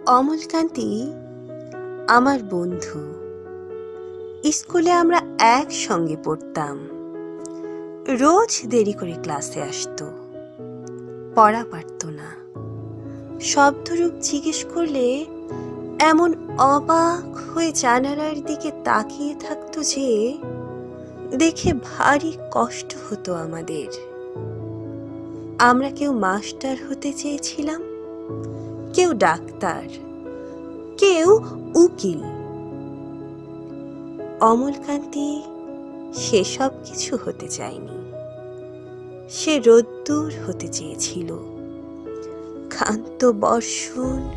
অমলকান্তি আমার বন্ধু। স্কুলে আমরা একসঙ্গে পড়তাম। রোজ দেরি করে ক্লাসে আসতো, পড়া পারত না। শব্দরূপ জিজ্ঞেস করলে এমন অবাক হয়ে জানালার দিকে তাকিয়ে থাকতো যে দেখে ভারী কষ্ট হতো আমাদের। আমরা কেউ মাস্টার হতে চেয়েছিলাম, কেউ ডাক্তার, কেউ উকিল। অমলকান্তি সেসব কিছু হতে চায়নি। সে রোদ্দুর হতে চেয়েছিল। ক্ষান্ত বর্ষণ,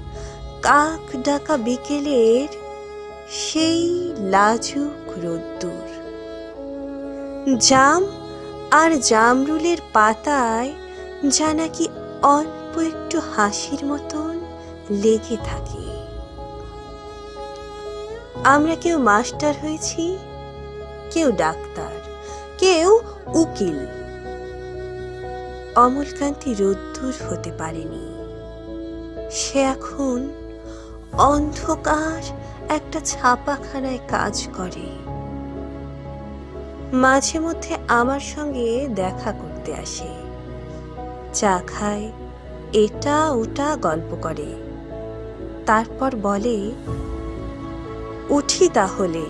কাক ডাকা বিকেলের সেই লাজুক রোদ্দুর। জাম আর জামরুলের পাতায় যা নাকি অল্প একটু হাসির মতন লেগে থাকে। আমরা কেউ মাস্টার হয়েছি, কেউ ডাক্তার, কেউ উকিল। অমলকান্তি রোদ্দুর হতে পারেনি। সে এখন অন্ধকার একটা ছাপাখানায় কাজ করে। মাঝে মধ্যে আমার সঙ্গে দেখা করতে আসে, চা খায়, এটা ওটা গল্প করে। তারপর বলে, উঠি তাহলে।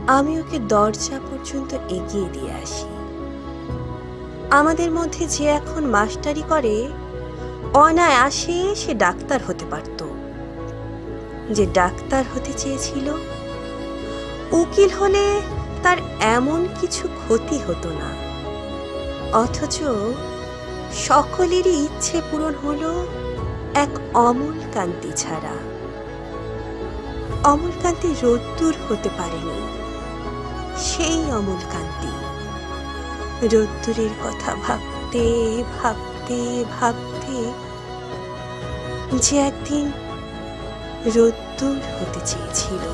আমি ওকে দরজা পর্যন্ত এগিয়ে দিয়ে আসি। আমাদের মধ্যে যে এখন মাস্টারি করে, অনায়াসে সে ডাক্তার হতে পারত। যে ডাক্তার হতে চেয়েছিল, উকিল হলে তার এমন কিছু ক্ষতি হতো না। অথচ সকলেরই ইচ্ছে পূরণ হলো এক অমলকান্তি ছাড়া। অমলকান্তি রোদ্দুর হতে পারেনি। সেই অমলকান্তি রোদ্দুরের কথা ভাবতে ভাবতে ভাবতে যে একদিন রোদ্দুর হতে চেয়েছিল।